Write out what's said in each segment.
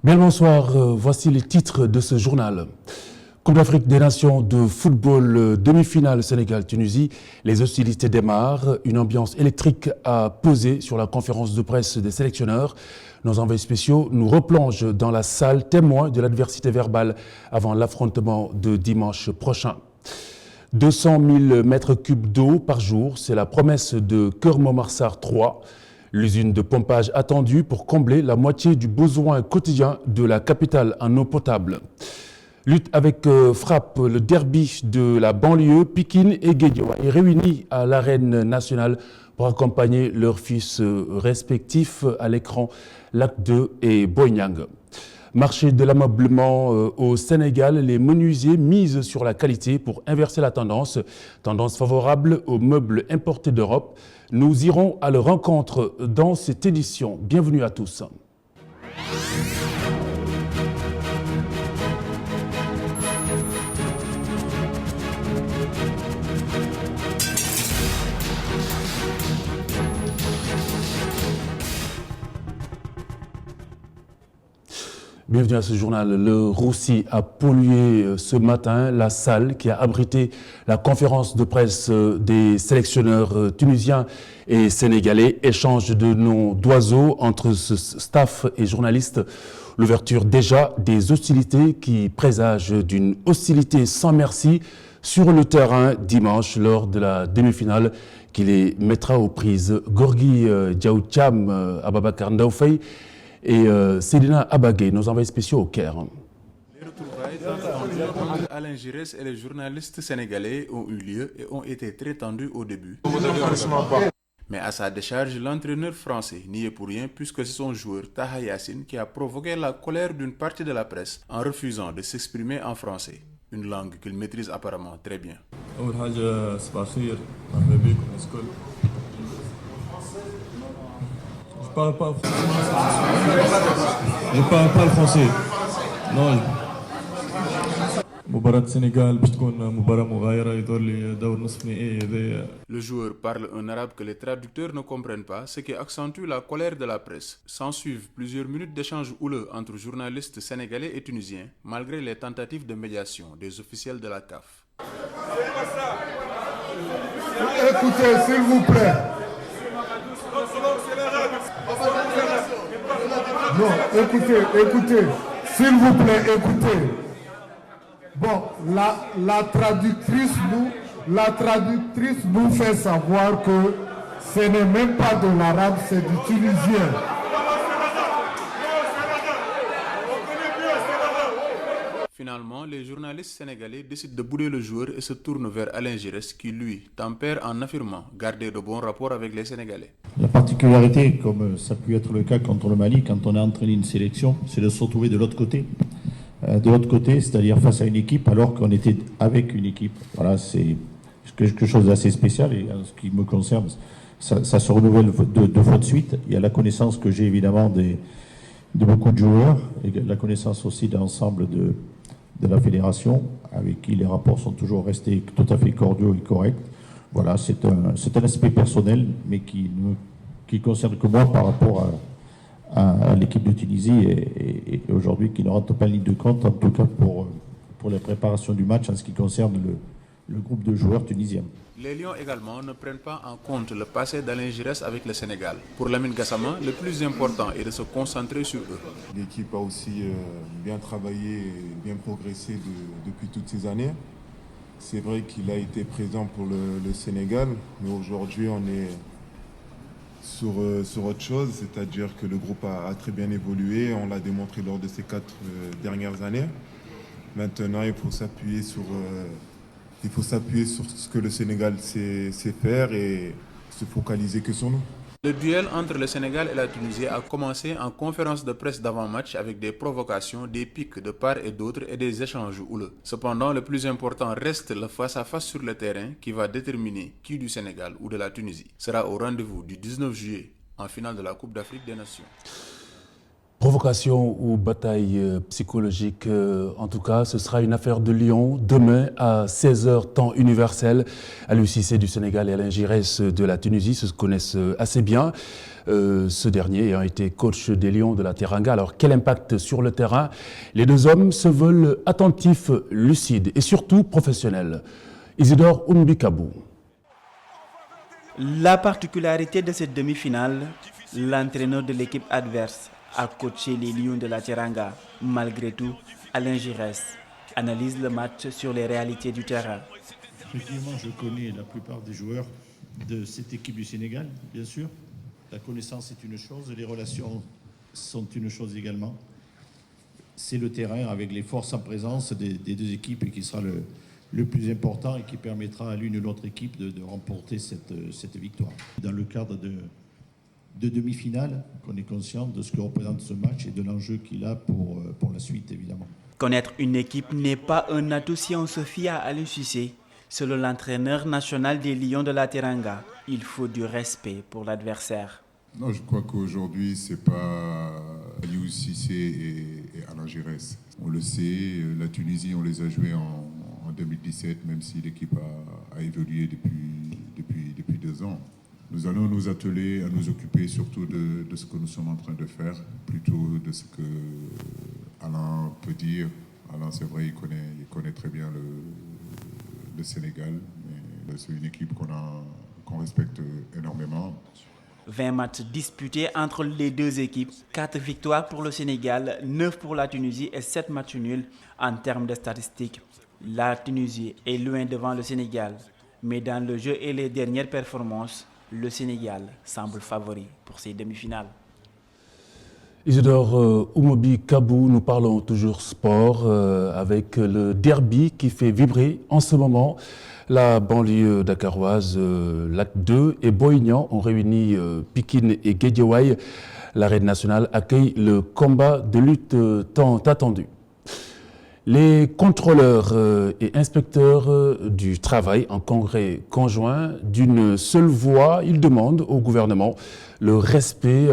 Bien le bonsoir, voici les titres de ce journal. Coupe d'Afrique des Nations de football, demi-finale Sénégal-Tunisie. Les hostilités démarrent. Une ambiance électrique a pesé sur la conférence de presse des sélectionneurs. Nos envoyés spéciaux nous replongent dans la salle témoin de l'adversité verbale avant l'affrontement de dimanche prochain. 200 000 mètres cubes d'eau par jour, c'est la promesse de Keur Momar-Sarr 3. L'usine de pompage attendue pour combler la moitié du besoin quotidien de la capitale en eau potable. Lutte avec frappe, le derby de la banlieue, Pikine et Guédiawaye réunis à l'arène nationale pour accompagner leurs fils respectifs à l'écran, Lac 2 et Boyang. Marché de l'ameublement au Sénégal, les menuisiers misent sur la qualité pour inverser la tendance. Tendance favorable aux meubles importés d'Europe. Nous irons à leur rencontre dans cette édition. Bienvenue à tous. Bienvenue à ce journal. Le Roussi a pollué ce matin la salle qui a abrité la conférence de presse des sélectionneurs tunisiens et sénégalais. Échange de noms d'oiseaux entre ce staff et journalistes. L'ouverture déjà des hostilités qui présagent d'une hostilité sans merci sur le terrain dimanche lors de la demi-finale qui les mettra aux prises. Gorgui Diaoutiam, Ababakar Ndaoufei et Cédina Abagé, nos envoyés spéciaux au Caire. Les retrouvailles entre Alain Giresse et les journalistes sénégalais ont eu lieu et ont été très tendus au début. Mais à sa décharge, l'entraîneur français n'y est pour rien puisque c'est son joueur Taha Yassine qui a provoqué la colère d'une partie de la presse en refusant de s'exprimer en français, une langue qu'il maîtrise apparemment très bien. Je parle pas le français. Non. Le joueur parle un arabe que les traducteurs ne comprennent pas, ce qui accentue la colère de la presse. S'ensuivent plusieurs minutes d'échanges houleux entre journalistes sénégalais et tunisiens, malgré les tentatives de médiation des officiels de la CAF. Écoutez, s'il vous plaît. Non, écoutez, s'il vous plaît, écoutez. Bon, la traductrice nous fait savoir que ce n'est même pas de l'arabe, c'est du tunisien. Finalement, les journalistes sénégalais décident de bouder le joueur et se tournent vers Alain Giresse qui, lui, tempère en affirmant garder de bons rapports avec les Sénégalais. La particularité, comme ça a pu être le cas contre le Mali, quand on a entraîné une sélection, c'est de se retrouver de l'autre côté. C'est-à-dire face à une équipe, alors qu'on était avec une équipe. Voilà, c'est quelque chose d'assez spécial et en ce qui me concerne, ça se renouvelle deux fois de suite. Il y a la connaissance que j'ai évidemment de beaucoup de joueurs et la connaissance aussi de l'ensemble de la fédération, avec qui les rapports sont toujours restés tout à fait cordiaux et corrects. Voilà, c'est un aspect personnel, mais qui concerne que moi par rapport à l'équipe de Tunisie et aujourd'hui qui ne rentre pas en ligne de compte, en tout cas pour la préparation du match en ce qui concerne le groupe de joueurs tunisiens. Les Lions également ne prennent pas en compte le passé d'Alain Giresse avec le Sénégal. Pour Lamine Gassama, le plus important est de se concentrer sur eux. L'équipe a aussi bien travaillé et bien progressé depuis toutes ces années. C'est vrai qu'il a été présent pour le Sénégal, mais aujourd'hui on est sur autre chose, c'est-à-dire que le groupe a très bien évolué, on l'a démontré lors de ces 4 dernières années. Maintenant, il faut s'appuyer sur ce que le Sénégal sait faire et se focaliser que sur nous. Le duel entre le Sénégal et la Tunisie a commencé en conférence de presse d'avant-match avec des provocations, des pics de part et d'autre et des échanges houleux. Cependant, le plus important reste le face-à-face sur le terrain qui va déterminer qui du Sénégal ou de la Tunisie sera au rendez-vous du 19 juillet en finale de la Coupe d'Afrique des Nations. Provocation ou bataille psychologique, en tout cas, ce sera une affaire de Lyon demain à 16h temps universel. Aliou Cissé du Sénégal et Alain Giresse de la Tunisie se connaissent assez bien. Ce dernier ayant été coach des Lions de la Teranga. Alors quel impact sur le terrain? Les deux hommes se veulent attentifs, lucides et surtout professionnels. Isidore Oumbikabou. La particularité de cette demi-finale, l'entraîneur de l'équipe adverse a coaché les Lions de la Teranga. Malgré tout, Alain Giresse analyse le match sur les réalités du terrain. Effectivement, je connais la plupart des joueurs de cette équipe du Sénégal, bien sûr. La connaissance est une chose, les relations sont une chose également. C'est le terrain avec les forces en présence des deux équipes qui sera le plus important et qui permettra à l'une ou l'autre équipe de remporter cette victoire. Dans le cadre de demi-finale, qu'on est conscient de ce que représente ce match et de l'enjeu qu'il a pour la suite, évidemment. Connaître une équipe n'est pas un atout si on se fie à Aliou Cissé. Selon l'entraîneur national des Lions de la Teranga, il faut du respect pour l'adversaire. Non, je crois qu'aujourd'hui, ce n'est pas Aliou Cissé et Alain Giresse. On le sait, la Tunisie, on les a joués en 2017, même si l'équipe a évolué depuis 2 ans. Nous allons nous atteler à nous occuper surtout de ce que nous sommes en train de faire, plutôt de ce que Alain peut dire. Alain, c'est vrai, il connaît très bien le Sénégal, mais c'est une équipe qu'on respecte énormément. 20 matchs disputés entre les deux équipes, 4 victoires pour le Sénégal, 9 pour la Tunisie et 7 matchs nuls en termes de statistiques. La Tunisie est loin devant le Sénégal, mais dans le jeu et les dernières performances, le Sénégal semble favori pour ces demi-finales. Isidore Oumbikabou, nous parlons toujours sport avec le derby qui fait vibrer en ce moment. La banlieue dakaroise, Lac 2 et Boignan ont réuni Pikine et Guédiawaye. L'arène nationale accueille le combat de lutte tant attendu. Les contrôleurs et inspecteurs du travail en congrès conjoint d'une seule voix, ils demandent au gouvernement le respect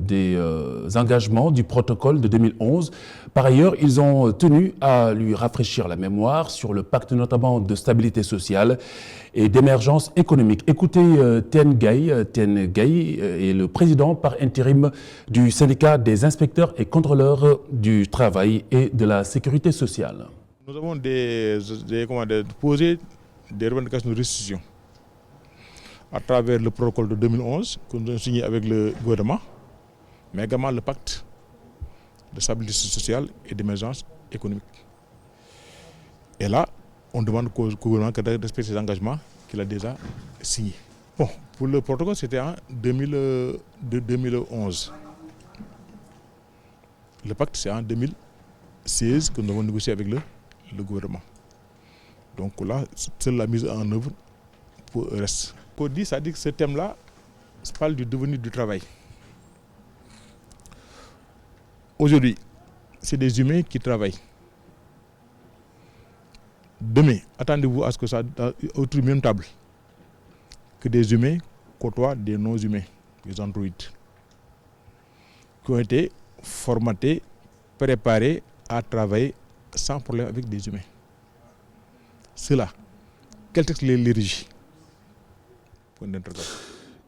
des engagements du protocole de 2011. Par ailleurs, ils ont tenu à lui rafraîchir la mémoire sur le pacte notamment de stabilité sociale et d'émergence économique. Écoutez, Tian Gay est le président par intérim du syndicat des inspecteurs et contrôleurs du travail et de la sécurité sociale. Nous avons posé des revendications de restitution à travers le protocole de 2011 que nous avons signé avec le gouvernement, mais également le pacte de stabilité sociale et d'émergence économique. Et là, on demande au gouvernement de respecter ses engagements qu'il a déjà signés. Bon, pour le protocole, c'était en 2011. Le pacte, c'est en 2016 que nous avons négocié avec le gouvernement. Donc là, c'est la mise en œuvre pour le reste. Qu'on dit, ça dit que ce thème-là parle du devenir du travail. Aujourd'hui, c'est des humains qui travaillent. Demain, attendez-vous à ce que ça autour d'une même table, que des humains côtoient des non-humains, des androïdes, qui ont été formatés, préparés à travailler sans problème avec des humains. Cela, quel texte les régit?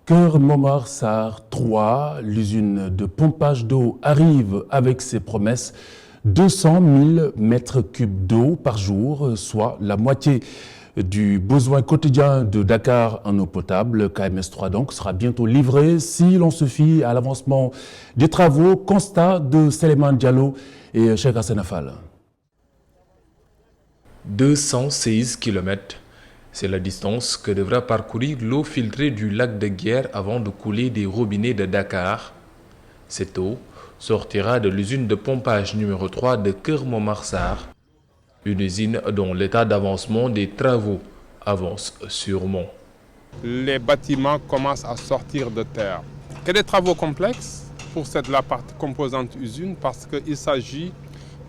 Cœur Momar-Sarr 3, l'usine de pompage d'eau arrive avec ses promesses. 200 000 mètres cubes d'eau par jour, soit la moitié du besoin quotidien de Dakar en eau potable. KMS3 donc sera bientôt livré si l'on se fie à l'avancement des travaux. Constat de Seleman Diallo et Cheikh Hassan Affal. 216 km, c'est la distance que devra parcourir l'eau filtrée du lac de Guiers avant de couler des robinets de Dakar. Cette eau sortira de l'usine de pompage numéro 3 de Cœur Momar-Sarr, une usine dont l'état d'avancement des travaux avance sûrement. Les bâtiments commencent à sortir de terre. Il y a des travaux complexes pour la partie composante usine parce qu'il s'agit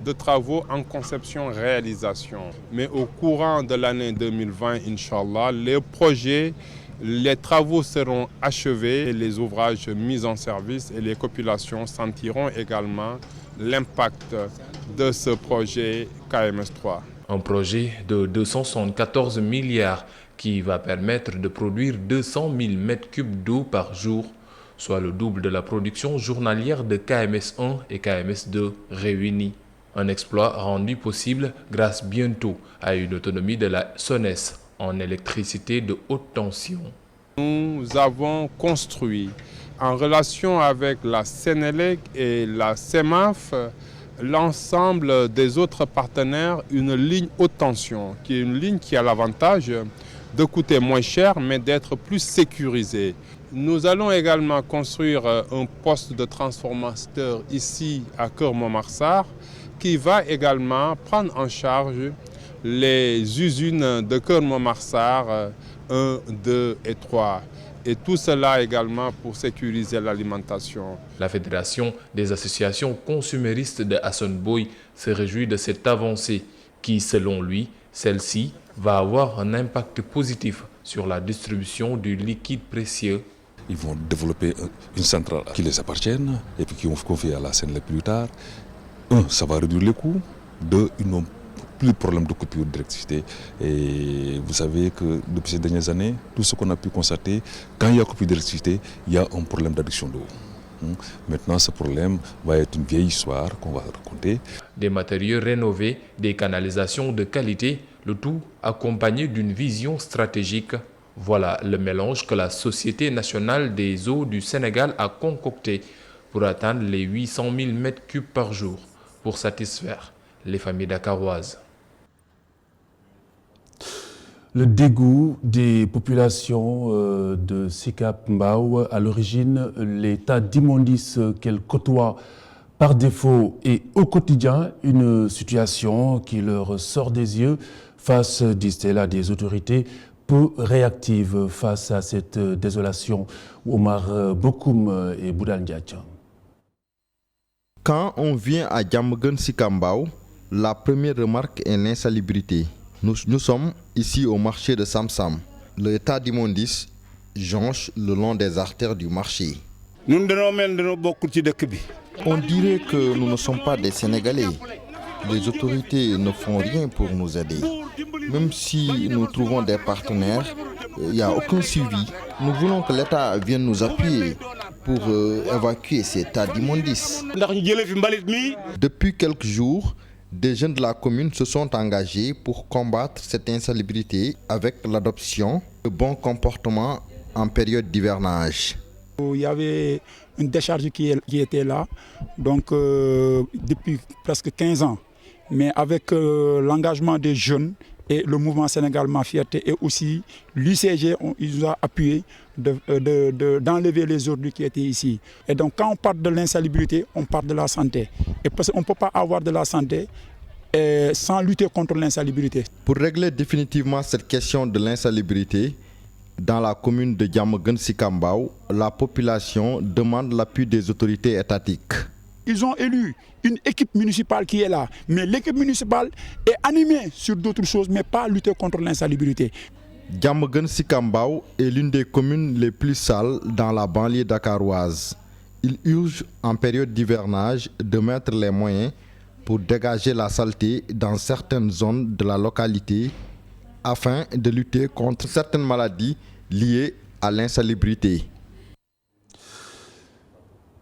de travaux en conception-réalisation. Mais au courant de l'année 2020, Inch'Allah, les projets les travaux seront achevés, les ouvrages mis en service et les populations sentiront également l'impact de ce projet KMS3. Un projet de 274 milliards qui va permettre de produire 200 000 m3 d'eau par jour, soit le double de la production journalière de KMS1 et KMS2 réunis. Un exploit rendu possible grâce bientôt à une autonomie de la SONES en électricité de haute tension. Nous avons construit en relation avec la Sénélec et la CEMAF l'ensemble des autres partenaires une ligne haute tension, qui est une ligne qui a l'avantage de coûter moins cher mais d'être plus sécurisée. Nous allons également construire un poste de transformateur ici à Keur-Momar-Sarr qui va également prendre en charge les usines de Keur-Momar-Sarr 1, 2 et 3. Et tout cela également pour sécuriser l'alimentation. La Fédération des associations consuméristes de Hassan Boye se réjouit de cette avancée qui, selon lui, celle-ci va avoir un impact positif sur la distribution du liquide précieux. Ils vont développer une centrale qui les appartienne et puis qui vont confier à la Sénélec plus tard. Un, ça va réduire les coûts. Deux, ils n'ont plus de problème de coupure d'électricité. Et vous savez que depuis ces dernières années, tout ce qu'on a pu constater, quand il y a coupure d'électricité, il y a un problème d'adduction d'eau. Maintenant, ce problème va être une vieille histoire qu'on va raconter. Des matériaux rénovés, des canalisations de qualité, le tout accompagné d'une vision stratégique. Voilà le mélange que la Société nationale des eaux du Sénégal a concocté pour atteindre les 800 000 m3 par jour pour satisfaire les familles dakaroises. Le dégoût des populations de Sicap Mbao, à l'origine, l'état d'immondice qu'elles côtoient par défaut et au quotidien, une situation qui leur sort des yeux face, disent-elles, à des autorités peu réactives face à cette désolation. Omar Bokoum et Boudan Diatchan. Quand on vient à Diamaguène Sicap Mbao, la première remarque est l'insalubrité. Nous sommes ici au marché de Samsam. L'état d'immondice jonche le long des artères du marché. On dirait que nous ne sommes pas des Sénégalais. Les autorités ne font rien pour nous aider. Même si nous trouvons des partenaires, il n'y a aucun suivi. Nous voulons que l'État vienne nous appuyer pour évacuer cet état d'immondice. Depuis quelques jours, des jeunes de la commune se sont engagés pour combattre cette insalubrité avec l'adoption de bons comportements en période d'hivernage. Il y avait une décharge qui était là, donc depuis presque 15 ans. Mais avec l'engagement des jeunes et le mouvement Sénégal Ma Fierté et aussi l'UCG, ils nous ont appuyé d'enlever les ordures qui étaient ici. Et donc quand on parle de l'insalubrité, on parle de la santé. Et parce qu'on ne peut pas avoir de la santé sans lutter contre l'insalubrité. Pour régler définitivement cette question de l'insalubrité, dans la commune de Diamaguène Sicap Mbao, la population demande l'appui des autorités étatiques. Ils ont élu une équipe municipale qui est là, mais l'équipe municipale est animée sur d'autres choses, mais pas lutter contre l'insalubrité. Diamaguène Sicap Mbao est l'une des communes les plus sales dans la banlieue dakaroise. Il urge en période d'hivernage de mettre les moyens pour dégager la saleté dans certaines zones de la localité afin de lutter contre certaines maladies liées à l'insalubrité.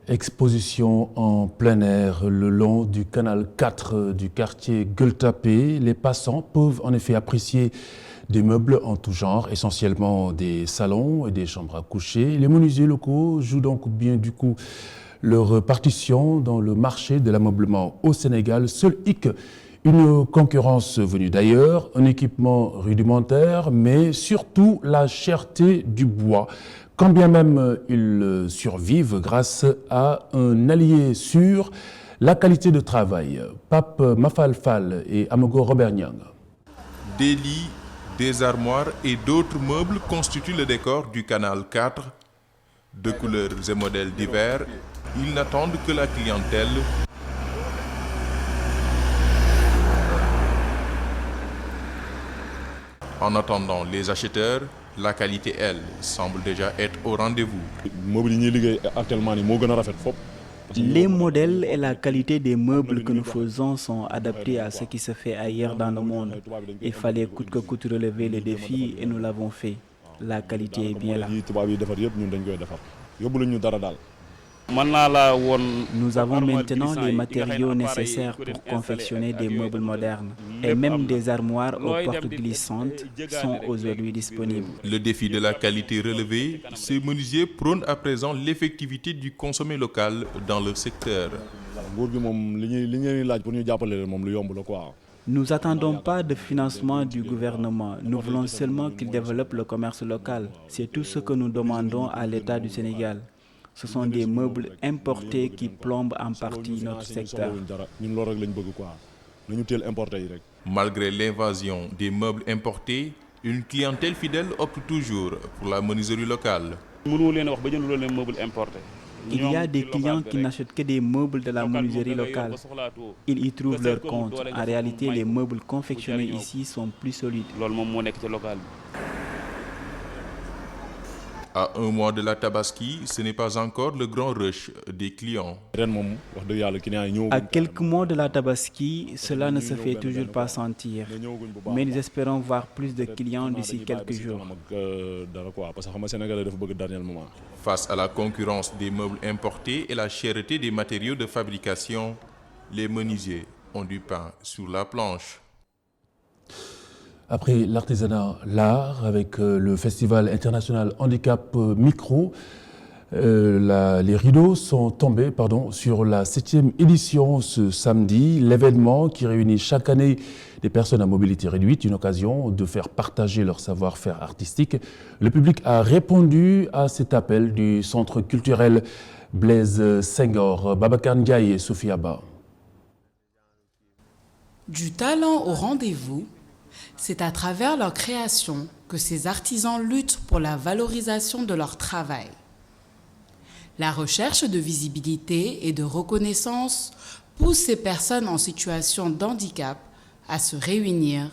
Exposition en plein air le long du canal 4 du quartier Gueule-Tapée. Les passants peuvent en effet apprécier des meubles en tout genre, essentiellement des salons et des chambres à coucher. Les menuisiers locaux jouent donc bien du coup leur partition dans le marché de l'ameublement au Sénégal. Seul hic, une concurrence venue d'ailleurs, un équipement rudimentaire, mais surtout la cherté du bois. Quand bien même ils survivent grâce à un allié sûr, la qualité de travail. Pape Mafalfal et Amogo Robert Nyang. Des lits, des armoires et d'autres meubles constituent le décor du canal 4. De couleurs et modèles divers, ils n'attendent que la clientèle. En attendant les acheteurs, La qualité, elle, semble déjà être au rendez-vous. Les modèles et la qualité des meubles que nous faisons sont adaptés à ce qui se fait ailleurs dans le monde. Il fallait coûte que coûte relever les défis et nous l'avons fait. La qualité est bien là. Nous avons maintenant les matériaux nécessaires pour confectionner des meubles modernes. Et même des armoires aux portes glissantes sont aujourd'hui disponibles. Le défi de la qualité relevée, ces menuisiers prônent à présent l'effectivité du consommé local dans leur secteur. Nous n'attendons pas de financement du gouvernement. Nous voulons seulement qu'il développe le commerce local. C'est tout ce que nous demandons à l'État du Sénégal. Ce sont des meubles importés qui plombent en partie notre secteur. Malgré l'invasion des meubles importés, une clientèle fidèle opte toujours pour la menuiserie locale. Il y a des clients qui n'achètent que des meubles de la menuiserie locale. Ils y trouvent leur compte. En réalité, les meubles confectionnés ici sont plus solides. À un mois de la Tabaski, ce n'est pas encore le grand rush des clients. À quelques mois de la Tabaski, cela ne se fait toujours pas sentir. Mais nous espérons voir plus de clients d'ici quelques jours. Face à la concurrence des meubles importés et la cherté des matériaux de fabrication, les menuisiers ont du pain sur la planche. Après l'artisanat, l'art, avec le Festival international handicap micro, les rideaux sont tombés sur la 7e édition ce samedi. L'événement qui réunit chaque année des personnes à mobilité réduite, une occasion de faire partager leur savoir-faire artistique. Le public a répondu à cet appel du centre culturel Blaise Senghor. Babacar Ndiaye et Sophie Abba. Du talent au rendez-vous, c'est à travers leur création que ces artisans luttent pour la valorisation de leur travail. La recherche de visibilité et de reconnaissance pousse ces personnes en situation de handicap à se réunir,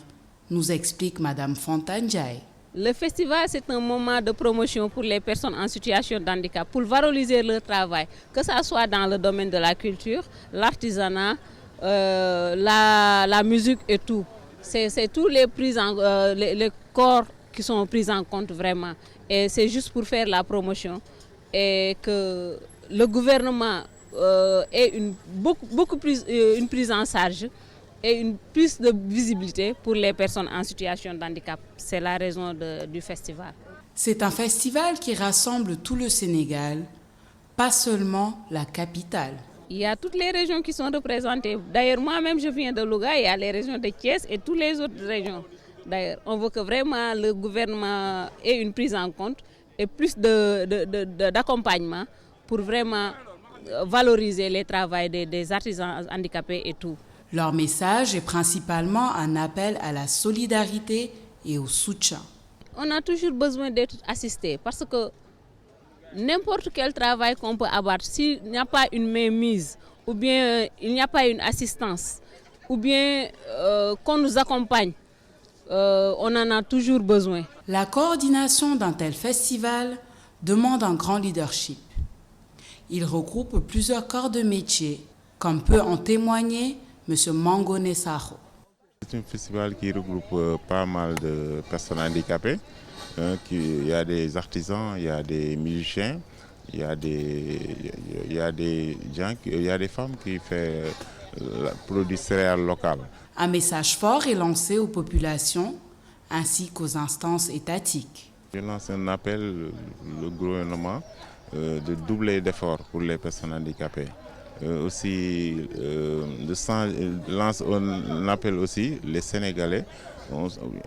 nous explique Madame Fontandiaï. Le festival, c'est un moment de promotion pour les personnes en situation de handicap, pour valoriser leur travail, que ce soit dans le domaine de la culture, l'artisanat, la musique et tout. C'est tous les corps qui sont pris en compte vraiment. Et c'est juste pour faire la promotion et que le gouvernement ait beaucoup plus une prise en charge et une plus de visibilité pour les personnes en situation de handicap. C'est la raison du festival. C'est un festival qui rassemble tout le Sénégal, pas seulement la capitale. Il y a toutes les régions qui sont représentées. D'ailleurs, moi-même, je viens de Louga, il y a les régions de Thiès et toutes les autres régions. D'ailleurs, on veut que vraiment le gouvernement ait une prise en compte et plus d'accompagnement pour vraiment valoriser les travaux des artisans handicapés et tout. Leur message est principalement un appel à la solidarité et au soutien. On a toujours besoin d'être assisté parce que n'importe quel travail qu'on peut abattre, s'il n'y a pas une mainmise, ou bien il n'y a pas une assistance, ou bien qu'on nous accompagne, on en a toujours besoin. La coordination d'un tel festival demande un grand leadership. Il regroupe plusieurs corps de métier, comme peut en témoigner M. Mangone Saho. C'est un festival qui regroupe pas mal de personnes handicapées. Il y a des artisans, il y a des musiciens, il y a des femmes qui produisent céréales locales. Un message fort est lancé aux populations ainsi qu'aux instances étatiques. Je lance un appel au gouvernement de doubler d'efforts pour les personnes handicapées. Lance un appel aussi les Sénégalais.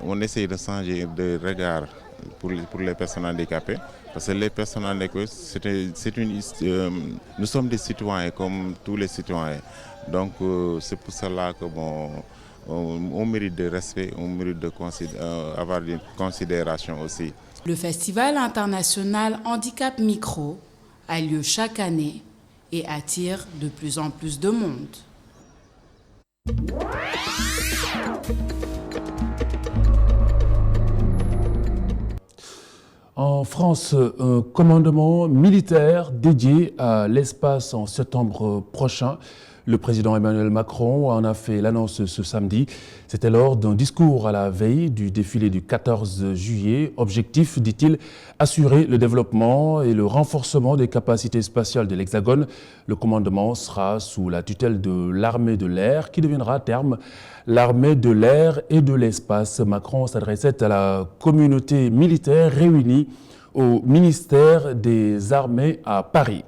On essaye de changer de regard pour les personnes handicapées, parce que les personnes handicapées, nous sommes des citoyens comme tous les citoyens. Donc c'est pour cela que on mérite de respect, on mérite avoir une considération aussi. Le Festival international handicap micro a lieu chaque année et attire de plus en plus de monde. En France, un commandement militaire dédié à l'espace en septembre prochain. Le président Emmanuel Macron en a fait l'annonce ce samedi. C'était lors d'un discours à la veille du défilé du 14 juillet. Objectif, dit-il, assurer le développement et le renforcement des capacités spatiales de l'Hexagone. Le commandement sera sous la tutelle de l'armée de l'air qui deviendra à terme l'armée de l'air et de l'espace. Macron s'adressait à la communauté militaire réunie au ministère des Armées à Paris.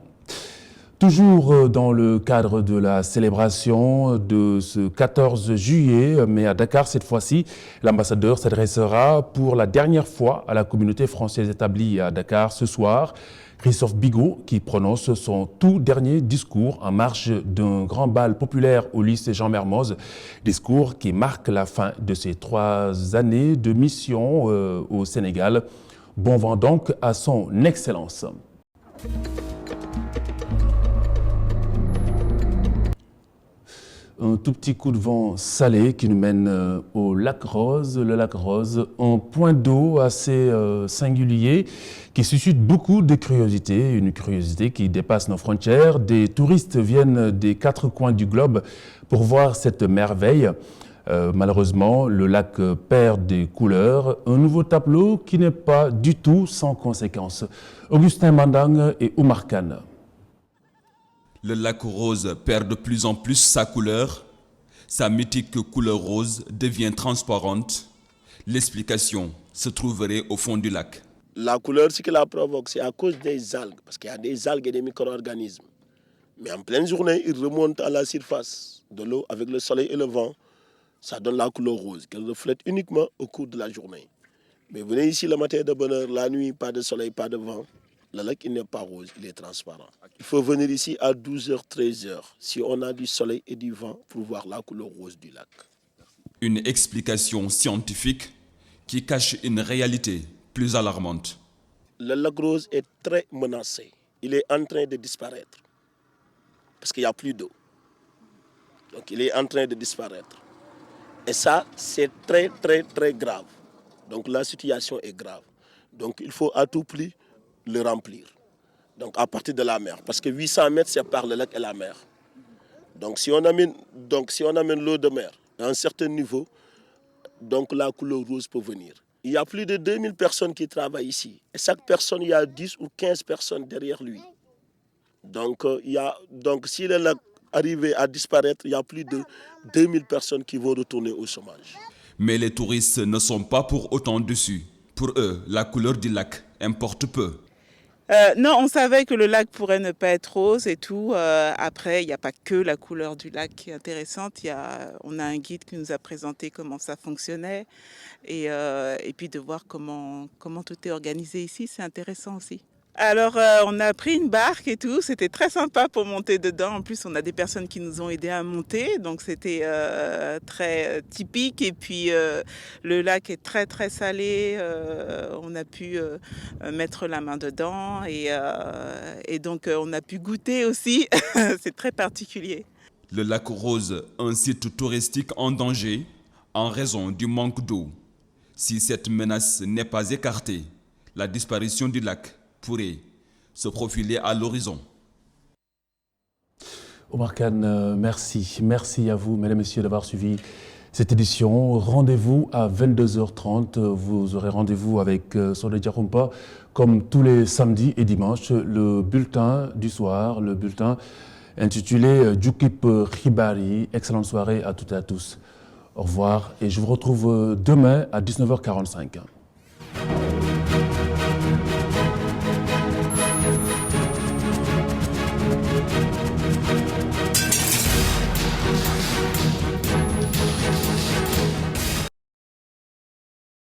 Toujours dans le cadre de la célébration de ce 14 juillet, mais à Dakar cette fois-ci, l'ambassadeur s'adressera pour la dernière fois à la communauté française établie à Dakar ce soir. Christophe Bigot qui prononce son tout dernier discours en marge d'un grand bal populaire au lycée Jean Mermoz. Discours qui marque la fin de ses 3 années de mission au Sénégal. Bon vent donc à son Excellence. Un tout petit coup de vent salé qui nous mène au lac Rose. Le lac Rose, un point d'eau assez singulier qui suscite beaucoup de curiosité, une curiosité qui dépasse nos frontières. Des touristes viennent des 4 coins du globe pour voir cette merveille. Malheureusement, le lac perd des couleurs. Un nouveau tableau qui n'est pas du tout sans conséquences. Augustin Mandang et Oumar Khan. Le lac rose perd de plus en plus sa couleur. Sa mythique couleur rose devient transparente. L'explication se trouverait au fond du lac. La couleur, ce qui la provoque, c'est à cause des algues, parce qu'il y a des algues et des micro-organismes. Mais en pleine journée, ils remontent à la surface de l'eau avec le soleil et le vent. Ça donne la couleur rose, qu'elle reflète uniquement au cours de la journée. Mais venez ici le matin de bonne heure, la nuit, pas de soleil, pas de vent. Le lac, il n'est pas rose, il est transparent. Il faut venir ici à 12h, 13h, si on a du soleil et du vent, pour voir la couleur rose du lac. Une explication scientifique qui cache une réalité plus alarmante. Le lac rose est très menacé. Il est en train de disparaître. Parce qu'il n'y a plus d'eau. Donc il est en train de disparaître. Et ça, c'est très, très, très grave. Donc la situation est grave. Donc il faut à tout prix le remplir. Donc à partir de la mer. Parce que 800 mètres séparent le lac et la mer. Donc si on amène l'eau de mer à un certain niveau, donc la couleur rose peut venir. Il y a plus de 2000 personnes qui travaillent ici. Et chaque personne, il y a 10 ou 15 personnes derrière lui. Donc si le lac arrivait à disparaître, il y a plus de 2000 personnes qui vont retourner au chômage. Mais les touristes ne sont pas pour autant déçus. Pour eux, la couleur du lac importe peu. Non, on savait que le lac pourrait ne pas être rose et tout. Après, il n'y a pas que la couleur du lac qui est intéressante. On a un guide qui nous a présenté comment ça fonctionnait. Et puis de voir comment tout est organisé ici, c'est intéressant aussi. Alors, on a pris une barque et tout. C'était très sympa pour monter dedans. En plus, on a des personnes qui nous ont aidés à monter. Donc, c'était très typique. Et puis, le lac est très, très salé. On a pu mettre la main dedans. Et donc, on a pu goûter aussi. C'est très particulier. Le lac Rose, un site touristique en danger en raison du manque d'eau. Si cette menace n'est pas écartée, la disparition du lac pourrait se profiler à l'horizon. Oumar Khan, merci. Merci à vous, mesdames et messieurs, d'avoir suivi cette édition. Rendez-vous à 22h30. Vous aurez rendez-vous avec Soleil Diakoumpa, comme tous les samedis et dimanches, le bulletin du soir, le bulletin intitulé Jukip Khibari. Excellente soirée à toutes et à tous. Au revoir et je vous retrouve demain à 19h45.